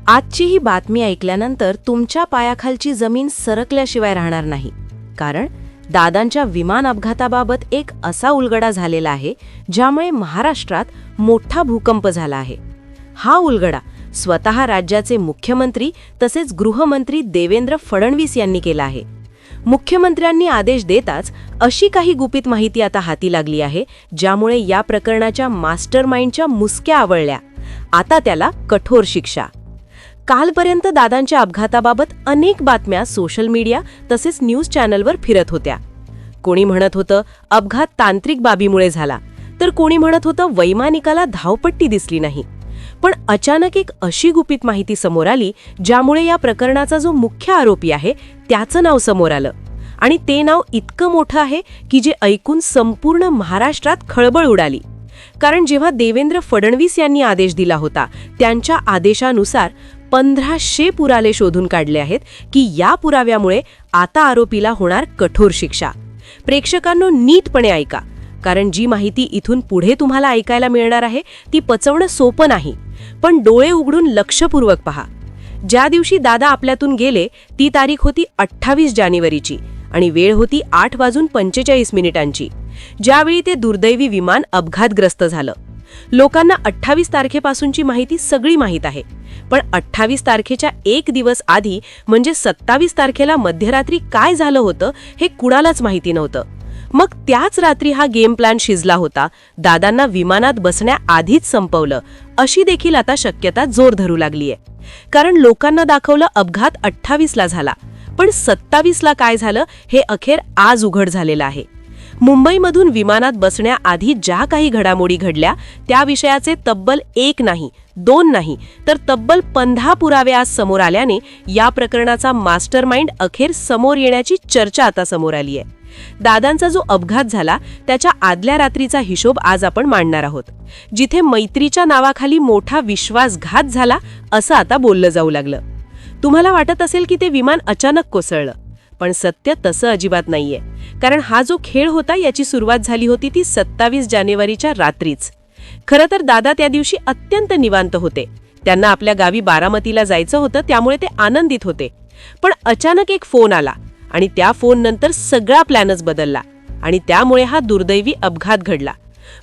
आजची ही बातमी ऐकल्यानंतर तुमच्या पायाखालची जमीन सरकल्याशिवाय राहणार नाही. कारण दादांच्या विमान अपघाताबाबत एक असा उलगडा झालेला आहे ज्यामुळे महाराष्ट्रात मोठा भूकंप झाला आहे. हा उलगडा स्वतः राज्याचे मुख्यमंत्री तसेच गृहमंत्री देवेंद्र फडणवीस यांनी केला आहे. मुख्यमंत्र्यांनी आदेश देताच अशी काही गुपित माहिती आता हाती लागली आहे ज्यामुळे या प्रकरणाच्या मास्टरमाइंडच्या मुसक्या आवळल्या. आता त्याला कठोर शिक्षा. कालपर्यंत दादांच्या अपघाताबाबत अनेक बातम्या सोशल मीडिया तसेच न्यूज चॅनलवर फिरत होत्या. कोणी म्हणत होतं अपघात तांत्रिक बाबीमुळे झाला, तर कोणी म्हणत होतं वैमानिकाला धावपट्टी दिसली नाही. पण अचानक एक अशी गुपित माहिती समोर आली ज्यामुळे या प्रकरणाचा जो मुख्य आरोपी आहे त्याचं नाव समोर आलं. आणि ते नाव इतकं मोठं आहे की जे ऐकून संपूर्ण महाराष्ट्रात खळबळ उडाली. कारण जेव्हा देवेंद्र फडणवीस यांनी आदेश दिला होता त्यांच्या आदेशानुसार 1500 पुरावे शोधून काढले आहेत की या पुराव्यामुळे आता आरोपीला होणार कठोर शिक्षा. प्रेक्षकांनो नीटपणे ऐका, कारण जी माहिती इथून पुढे तुम्हाला ऐकायला मिळणार आहे ती पचवणं सोपं नाही. पण डोळे उघडून लक्षपूर्वक पहा. ज्या दिवशी दादा आपल्यातून गेले ती तारीख होती 28 जानेवारीची आणि वेळ होती 8:45 ज्यावेळी ते दुर्दैवी विमान अपघातग्रस्त झालं. लोकांना 28 तारखेपासूनची माहिती सगळी माहीत आहे, पण 28 तारखेच्या एक दिवस आधी म्हणजे 27 तारखेला मध्यरात्री काय झालं होतं हे कुणालाच माहिती नव्हतं. मग त्याच रात्री हा गेम प्लॅन शिजला होता. दादांना विमानात बसण्याआधीच संपवलं अशी देखील आता शक्यता जोर धरू लागलीय. कारण लोकांना दाखवलं अपघात 28ला झाला, पण 27ला काय झालं हे अखेर आज उघड झालेलं आहे. मुंबईमधून विमानात बसण्याआधी ज्या काही घडामोडी घडल्या त्या विषयाचे तब्बल 1 नाही 2 नाही तर तब्बल 15 पुरावे आज समोर आल्याने या प्रकरणाचा मास्टरमाइंड अखेर समोर येण्याची चर्चा आता समोर आली आहे. दादांचा जो अपघात झाला त्याच्या आदल्या रात्रीचा हिशोब आज आपण मांडणार आहोत. जिथे मैत्रीच्या नावाखाली मोठा विश्वासघात झाला असं आता बोललं जाऊ लागलं. तुम्हाला वाटत असेल की ते विमान अचानक कोसळलं, पण सत्य तसं अजिबात नाहीये. कारण हा जो खेळ होता याची सुरुवात झाली होती ती 27 जानेवारीच्या रात्रीच. खरं तर दादा त्या दिवशी अत्यंत निवांत होते. त्यांना आपल्या गावी बारामतीला जायचं होतं, त्यामुळे ते आनंदित होते. पण अचानक एक फोन आला आणि त्या फोन नंतर सगळा प्लॅनच बदलला आणि त्यामुळे हा दुर्दैवी अपघात घडला.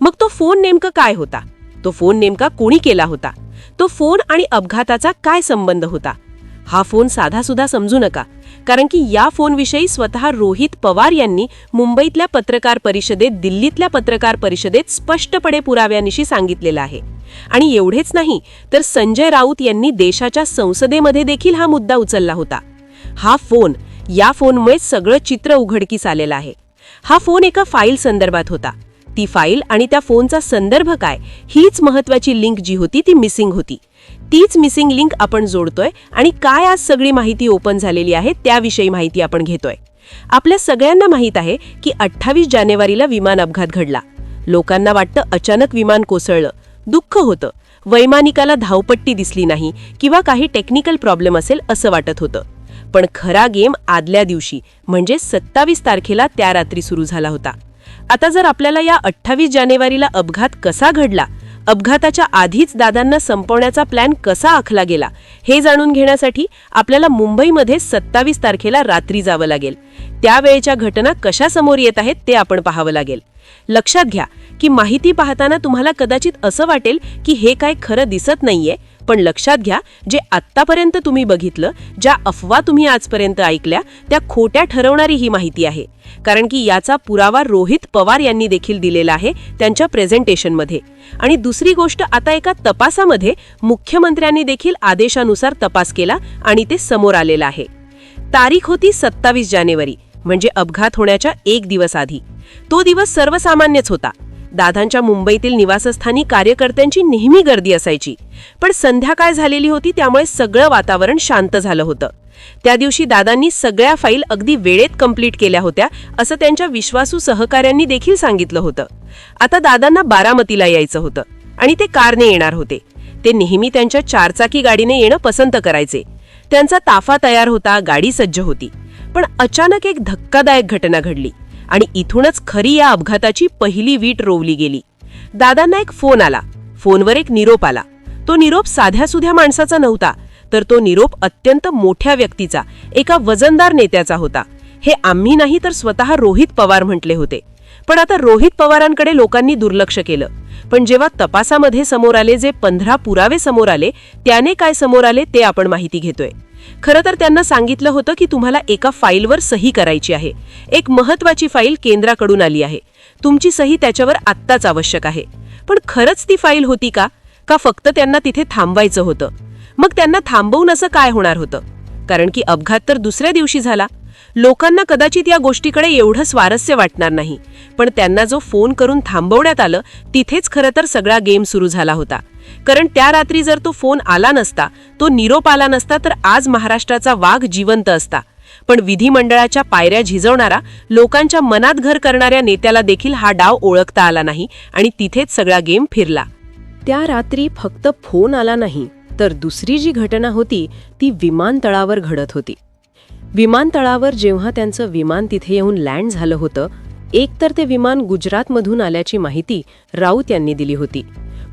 मग तो फोन नेमका काय होता? तो फोन नेमका कोणी केला होता? तो फोन आणि अपघाताचा काय संबंध होता? हा फोन साधा सुद्धा समजू नका, कारण की या फोनविषयी स्वतः रोहित पवार यांनी मुंबईतल्या पत्रकार परिषदेत, दिल्लीतल्या पत्रकार परिषदेत स्पष्टपणे पुराव्यानिशी सांगितलेलं आहे. आणि एवढेच नाही तर संजय राऊत यांनी देशाच्या संसदेमध्ये देखील हा मुद्दा उचलला होता. या फोनमुळे सगळं चित्र उघडकीस आलेलं आहे. हा फोन एका फाईल संदर्भात होता. ती फाईल आणि त्या फोनचा संदर्भ काय हीच महत्वाची लिंक जी होती ती मिसिंग होती. तीच मिसिंग लिंक आपण जोडतोय आणि काय आज सगळी माहिती ओपन झालेली आहे त्याविषयी माहिती आपण घेतोय. आपल्या सगळ्यांना माहित आहे की 28 जानेवारीला विमान अपघात घडला. लोकांना वाटतं अचानक विमान कोसळलं. दुःख होतं. वैमानिकाला धावपट्टी दिसली नाही किंवा काही टेक्निकल प्रॉब्लेम असेल असं वाटत होतं. पण खरा गेम आदल्या दिवशी म्हणजे 27 तारखेला त्या रात्री सुरू झाला होता. आता जर आपल्याला या 28 जानेवारीला अपघात कसा घडला, अपघाताच्या आधीच दादांना संपवण्याचा प्लॅन कसा आखला गेला हे जाणून घेण्यासाठी आपल्याला मुंबईमध्ये 27 तारखेला रात्री जावं लागेल. त्यावेळेच्या घटना कशा समोर येत आहेत ते आपण पाहावं लागेल. लक्षात घ्या की माहिती पाहताना तुम्हाला कदाचित असं वाटेल की हे काय खरं दिसत नाहीये, पण लक्षात घ्या जे आत्तापर्यंत तुम्ही बघितलं, ज्या अफवा तुम्ही आजपर्यंत ऐकल्या त्या खोट्या ठरवणारी ही माहिती आहे. कारण की याचा पुरावा रोहित पवार यांनी देखील दिलेला आहे त्यांच्या प्रेझेंटेशनमध्ये. आणि दुसरी गोष्ट, आता एका तपासामध्ये मुख्यमंत्र्यांनी देखील आदेशानुसार तपास केला आणि ते समोर आलेलं आहे. तारीख होती 27 जानेवारी म्हणजे अपघात होण्याच्या एक दिवस आधी. तो दिवस सर्वसामान्यच होता. दादांच्या मुंबईतील निवासस्थानी कार्यकर्त्यांची नेहमी गर्दी असायची. पण संध्याकाळ झालेली होती त्यामुळे सगळं वातावरण शांत झालं होतं. त्या दिवशी दादांनी सगळ्या फाईल अगदी वेळेत कंप्लीट केल्या होत्या असं त्यांच्या विश्वासू सहकाऱ्यांनी देखील सांगितलं होतं. आता दादांना बारामतीला यायचं होतं आणि ते कारने येणार होते. ते नेहमी त्यांच्या 4 चाकी गाडीने येणं पसंत करायचे. त्यांचा ताफा तयार होता, गाडी सज्ज होती. पण अचानक एक धक्कादायक घटना घडली आणि इथूनच खरी या अपघाताची पहिली वीट रोवली गेली. दादांना एक फोन आला. फोनवर एक निरोप आला. तो निरोप साध्या सुध्या माणसाचा नव्हता, तर तो निरोप अत्यंत मोठ्या व्यक्तीचा, एका वजनदार नेत्याचा होता. हे आम्ही नाही तर स्वतः रोहित पवार म्हटले होते. पण आता रोहित पवारांकडे लोकांनी दुर्लक्ष केलं. पण जेव्हा तपासामध्ये समोर आले, जे 15 पुरावे समोर आले, त्याने काय समोर आले ते आपण माहिती घेतोय. खरं तर त्यांना सांगितलं होतं की तुम्हाला एका फाईलवर सही करायची आहे. एक महत्वाची फाईल केंद्राकडून आली आहे. तुमची सही त्याच्यावर आत्ताच आवश्यक आहे. पण खरंच ती फाईल होती का फक्त त्यांना तिथे थांबवायचं होतं? मग त्यांना थांबवून असं काय होणार होतं? कारण की अपघात तर दुसऱ्या दिवशी झाला. लोकांना कदाचित या गोष्टीकडे एवढं स्वारस्य वाटणार नाही, पण त्यांना जो फोन करून थांबवण्यात आलं, तिथेच खरं तर सगळा गेम सुरू झाला होता. कारण त्या रात्री जर तो फोन आला नसता, तो निरोप आला नसता, तर आज महाराष्ट्राचा वाघ जिवंत असता. पण विधिमंडळाच्या पायऱ्या झिजवणारा, लोकांच्या मनात घर करणाऱ्या नेत्याला देखील हा डाव ओळखता आला नाही आणि तिथेच सगळा गेम फिरला. त्या रात्री फक्त फोन आला नाही, तर दुसरी जी घटना होती ती विमानतळावर घडत होती. विमानतळावर जेव्हा त्यांचं विमान तिथे येऊन लँड झालं होतं, एकतर ते विमान गुजरातमधून आल्याची माहिती राऊत यांनी दिली होती.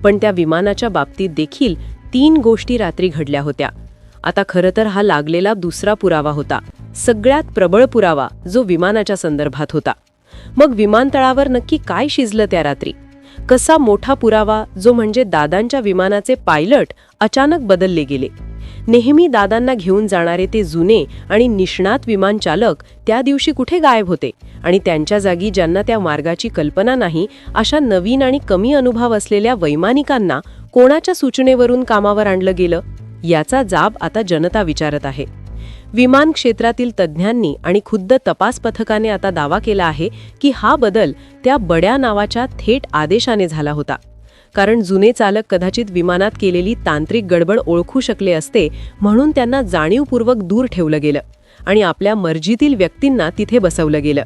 पण त्या विमानाच्या बाबतीत देखील 3 गोष्टी रात्री घडल्या होत्या. आता खरं तर हा लागलेला दुसरा पुरावा होता, सगळ्यात प्रबळ पुरावा, जो विमानाच्या संदर्भात होता. मग विमानतळावर नक्की काय शिजलं त्या रात्री? कसा मोठा पुरावा, जो म्हणजे दादांच्या विमानाचे पायलट अचानक बदलले गेले. नेहमी दादांना घेऊन जाणारे ते जुने आणि निष्णात विमान चालक त्या दिवशी कुठे गायब होते, आणि त्यांच्या जागी ज्यांना त्या मार्गाची कल्पना नाही, अशा नवीन आणि कमी अनुभव असलेल्या वैमानिकांना कोणाच्या सूचनेवरून कामावर आणलं गेलं? याचा जाब आता जनता विचारत आहे. विमान क्षेत्रातील तज्ज्ञांनी आणि खुद्द तपास पथकाने आता दावा केला आहे की हा बदल त्या बड्या नावाच्या थेट आदेशाने झाला होता. कारण जुने चालक कदाचित विमानात केलेली तांत्रिक गडबड ओळखू शकले असते, म्हणून त्यांना जाणीवपूर्वक दूर ठेवलं गेलं आणि आपल्या मर्जीतील व्यक्तींना तिथे बसवलं गेलं.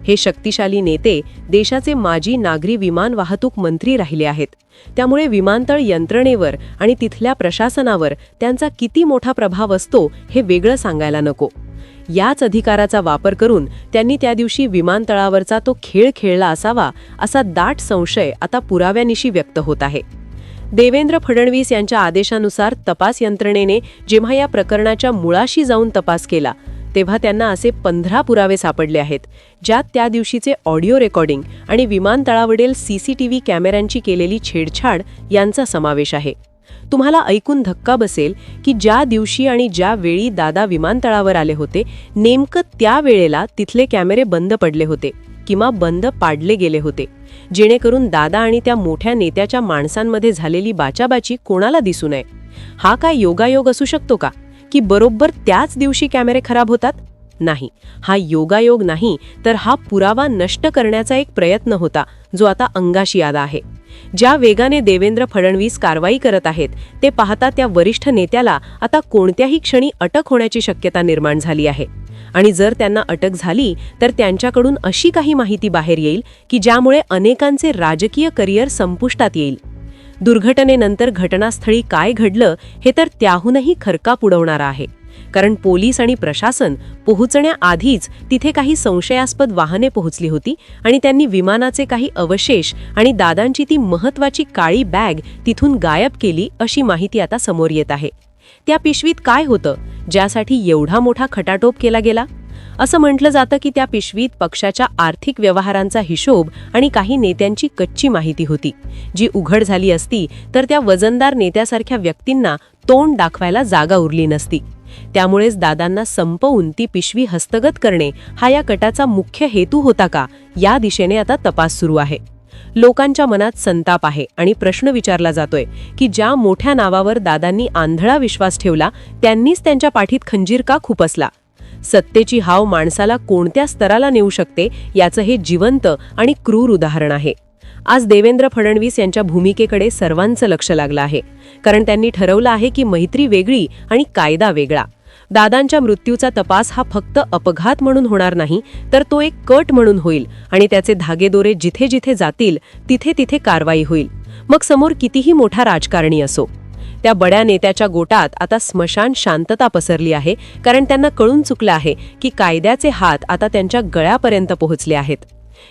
हे शक्तिशाली नेते देशाचे माजी नागरी विमान वाहतूक मंत्री राहिले आहेत. त्यामुळे विमानतळ यंत्रणेवर आणि तिथल्या प्रशासनावर त्यांचा किती मोठा प्रभाव असतो हे वेगळं सांगायला नको. याच अधिकाराचा वापर करून त्यांनी त्या दिवशी विमानतळावरचा तो खेळ खेळला असावा, असा दाट संशय आता पुराव्यानिशी व्यक्त होत आहे. देवेंद्र फडणवीस यांच्या आदेशानुसार तपास यंत्रणेने जेव्हा या प्रकरणाच्या मुळाशी जाऊन तपास केला, तेव्हा त्यांना असे 15 पुरावे सापडले आहेत, ज्यात त्या दिवशीचे ऑडिओ रेकॉर्डिंग आणि विमानतळावरील CCTV कॅमेऱ्यांची केलेली छेडछाड यांचा समावेश आहे. तुम्हाला ऐकून धक्का बसेल की ज्या दिवशी आणि ज्या वेळी दादा विमानतळावर आले होते, नेमकं त्या वेळेला तिथले कॅमेरे बंद पडले होते किंवा बंद पाडले गेले होते, जेणेकरून दादा आणि त्या मोठ्या नेत्याच्या माणसांमध्ये झालेली बाचाबाची कोणाला दिसू नये. हा काय योगायोग असू शकतो का की बरोबर त्याच दिवशी कॅमेरे खराब होतात? नाही, हा योगायोग नाही, तर हा पुरावा नष्ट करण्याचा एक प्रयत्न होता, जो आता अंगाशी आला आहे. ज्या वेगाने देवेंद्र फडणवीस कारवाई करत आहेत, ते पाहता त्या वरिष्ठ नेत्याला आता कोणत्याही क्षणी अटक होण्याची शक्यता निर्माण झाली आहे. आणि जर त्यांना अटक झाली, तर त्यांच्याकडून अशी काही माहिती बाहेर येईल की ज्यामुळे अनेकांचे राजकीय करिअर संपुष्टात येईल. दुर्घटनेनंतर घटनास्थळी काय घडलं हे तर त्याहूनही खरकाप उडवणारं आहे. कारण पोलीस आणि प्रशासन पोहोचण्याआधीच तिथे काही संशयास्पद वाहने पोहोचली होती आणि त्यांनी विमानाचे काही अवशेष आणि दादांची ती महत्वाची काळी बॅग तिथून गायब केली, अशी माहिती आता समोर येत आहे. त्या पिशवीत काय होतं, ज्यासाठी एवढा मोठा खटाटोप केला गेला? असं म्हटलं जातं की त्या पिशवीत पक्षाच्या आर्थिक व्यवहारांचा हिशोब आणि काही नेत्यांची कच्ची माहिती होती, जी उघड झाली असती तर त्या वजनदार नेत्यासारख्या व्यक्तींना तोंड दाखवायला जागा उरली नसती. त्यामुळेच दादांना संपवून ती पिशवी हस्तगत करणे हा या कटाचा मुख्य हेतू होता का, या दिशेने आता तपास सुरू आहे. लोकांच्या मनात संताप आहे आणि प्रश्न विचारला जातोय की ज्या मोठ्या नावावर दादांनी आंधळा विश्वास ठेवला, त्यांनीच त्यांच्या पाठीत खंजीर का खुपसला? सत्तेची हाव माणसाला कोणत्या स्तराला नेऊ शकते, याचं हे जिवंत आणि क्रूर उदाहरण आहे. आज देवेंद्र फडणवीस यांच्या भूमिकेकडे सर्वांचं लक्ष लागलं आहे, कारण त्यांनी ठरवलं आहे की मैत्री वेगळी आणि कायदा वेगळा. दादांच्या मृत्यूचा तपास हा फक्त अपघात म्हणून होणार नाही, तर तो एक कट म्हणून होईल आणि त्याचे धागेदोरे जिथे जिथे जातील तिथे तिथे कारवाई होईल. मग समोर कितीही मोठा राजकारणी असो, त्या बड्या नेत्याच्या गोटात आता स्मशान शांतता पसरली आहे, कारण त्यांना कळून चुकलं आहे की कायद्याचे हात आता त्यांच्या गळ्यापर्यंत पोहोचले आहेत.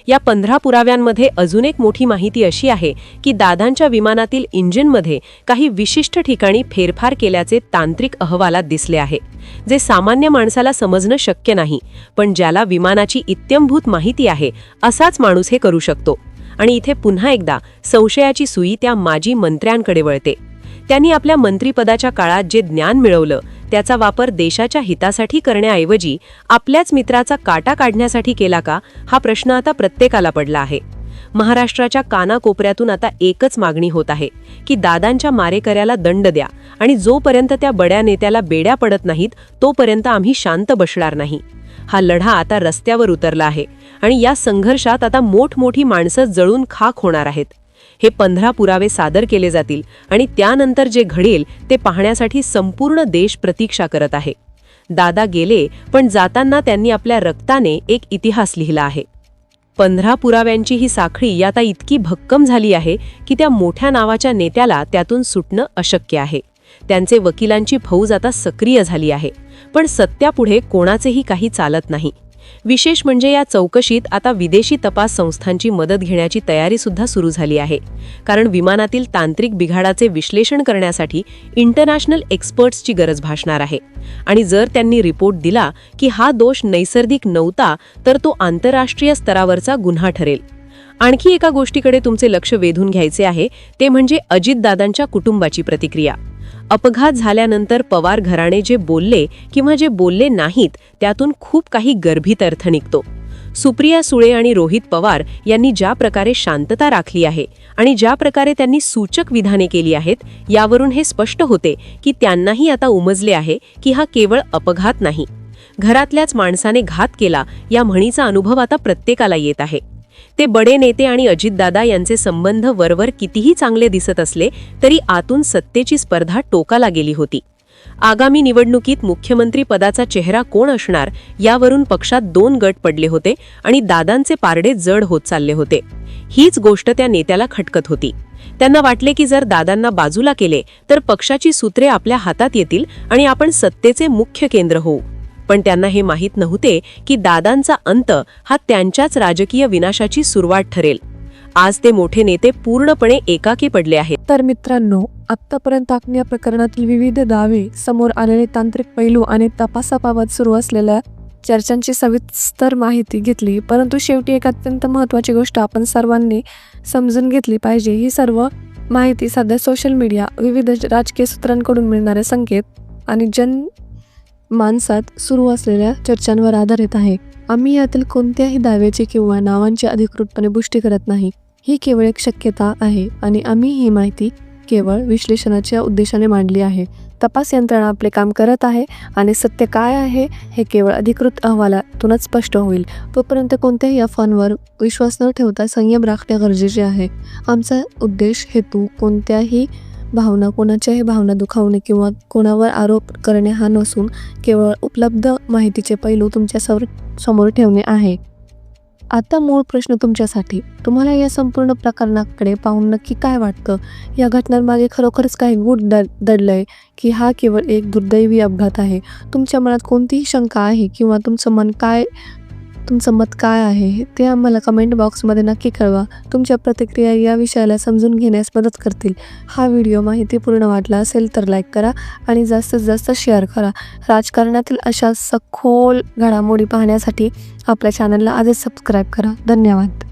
या 15 पुराव्यांमध्ये अजून एक मोठी माहिती अशी आहे की दादांच्या विमानातील इंजिनमध्ये काही विशिष्ट ठिकाणी फेरफार केल्याचे तांत्रिक अहवालात दिसले आहे, जे सामान्य माणसाला समजणं शक्य नाही, पण ज्याला विमानाची इत्यंभूत माहिती आहे असाच माणूस हे करू शकतो. आणि इथे पुन्हा एकदा संशयाची सुई त्या माजी मंत्र्यांकडे वळते. त्यांनी आपल्या मंत्रिपदाच्या काळात जे ज्ञान मिळवलं त्याचा वापर देशाच्या हितासाठी करण्याऐवजी आपल्याच मित्राचा काटा काढण्यासाठी केला का, हा प्रश्न आता प्रत्येकाला पडला आहे. महाराष्ट्राच्या कानाकोपऱ्यातून आता एकच मागणी होत आहे की दादांच्या मारेकऱ्याला दंड द्या, आणि जोपर्यंत त्या बड्या नेत्याला बेड्या पडत नाहीत तोपर्यंत आम्ही शांत बसणार नाही. हा लढा आता रस्त्यावर उतरला आहे आणि या संघर्षात आता मोठमोठी माणसं जळून खाक होणार आहेत. हे 15 पुरावे सादर केले जातील आणि त्यानंतर जे घडेल ते पाहण्यासाठी संपूर्ण देश प्रतीक्षा करत आहे. दादा गेले, पण जाताना त्यांनी आपल्या रक्ताने एक इतिहास लिहिला आहे. 15 पुराव्यांची ही साखळी आता इतकी भक्कम झाली आहे की त्या मोठ्या नावाच्या नेत्याला त्यातून सुटणं अशक्य आहे. त्यांचे वकिलांची फौज आता सक्रिय झाली आहे, पण सत्यापुढे कोणाचेही काही चालत नाही. विशेष म्हणजे या चौकशीत आता विदेशी तपास संस्थांची मदत घेण्याची तयारी सुद्धा सुरू झाली आहे, कारण विमानातील तांत्रिक बिघाडाचे विश्लेषण करण्यासाठी इंटरनॅशनल एक्सपर्ट्सची गरज भासणार आहे. आणि जर त्यांनी रिपोर्ट दिला की हा दोष नैसर्गिक नव्हता तर तो आंतरराष्ट्रीय स्तरावरचा गुन्हा ठरेल. आणखी एका गोष्टीकडे तुमचे लक्ष वेधून घ्यायचे आहे, ते म्हणजे अजितदादांच्या कुटुंबाची प्रतिक्रिया. अपघात झाल्यानंतर पवार घराणे जे बोलले किंवा जे बोलले नाहीत त्यातून खूप काही गर्भित अर्थ निघतो. सुप्रिया सुळे आणि रोहित पवार यांनी ज्या प्रकारे शांतता राखली आहे आणि ज्या प्रकारे त्यांनी सूचक विधाने केली आहेत, यावरून हे स्पष्ट होते की त्यांनाही आता उमजले आहे की हा केवळ अपघात नाही, घरातल्याच माणसाने घात केला या म्हणीचा अनुभव आता प्रत्येकाला येत आहे. ते बडे नेते आणि अजितदादा यांचे संबंध वरवर कितीही चांगले दिसत असले तरी आतून सत्तेची स्पर्धा टोकाला गेली होती. आगामी निवडणुकीत मुख्यमंत्री पदाचा चेहरा कोण असणार यावरून पक्षात 2 गट पडले होते आणि दादांचे पारडे जड होत चालले होते. हीच गोष्ट त्या नेत्याला खटकत होती. त्यांना वाटले की जर दादांना बाजूला केले तर पक्षाची सूत्रे आपल्या हातात येतील आणि आपण सत्तेचे मुख्य केंद्र होऊ. पण त्यांना हे माहीत नव्हते की दादांचा अंत हा त्यांच्याच राजकीय विनाशाची सुरुवात ठरेल. आज ते मोठे नेते पूर्णपणे एकाकी पडले आहेत. तर मित्रांनो, आत्तापर्यंत आपण या प्रकरणातील विविध दावे, समोर आलेले तांत्रिक पैलू आणि तपासाबाबत सुरू असलेल्या चर्चांची सविस्तर माहिती घेतली. परंतु शेवटी एक अत्यंत महत्त्वाची गोष्ट आपण सर्वांनी समजून घेतली पाहिजे. ही सर्व माहिती सध्या सोशल मीडिया, विविध राजकीय सूत्रांकडून मिळणारे संकेत आणि माणसात सुरू असलेल्या चर्चांवर आधारित आहे. आम्ही यातील कोणत्याही दाव्याची किंवा नावांची अधिकृतपणे पुष्टी करत नाही. ही केवळ एक शक्यता आहे आणि आम्ही ही माहिती केवळ विश्लेषणाच्या उद्देशाने मांडली आहे. तपास यंत्रणा आपले काम करत आहे आणि सत्य काय आहे हे केवळ अधिकृत अहवालातूनच स्पष्ट होईल. तोपर्यंत कोणत्याही अफवांवर विश्वास न ठेवता संयम राखणे गरजेचे आहे. आमचा उद्देश, हेतू कोणाच्याही भावना दुखावणे किंवा कोणावर आरोप करणे हा नसून केवळ उपलब्ध माहितीचे पैलू तुमच्या समोर ठेवणे आहे. आता मूळ प्रश्न तुमच्यासाठी, तुम्हाला या संपूर्ण प्रकरणाकडे पाहून नक्की काय वाटतं? या घटनांमागे खरोखरच काही गूढ दडलंय की हा केवळ एक दुर्दैवी अपघात आहे? तुमच्या मनात कोणतीही शंका आहे किंवा तुमचं मत काय आहे ते आम्हाला कमेंट बॉक्समध्ये नक्की कळवा. तुमच्या प्रतिक्रिया या विषयाला समजून घेण्यास मदत करतील. हा व्हिडिओ माहितीपूर्ण वाटला असेल तर लाईक करा आणि जास्तीत जास्त शेअर करा. राजकारणातील अशा सखोल घडामोडी पाहण्यासाठी आपल्या चॅनलला आजच सबस्क्राईब करा. धन्यवाद.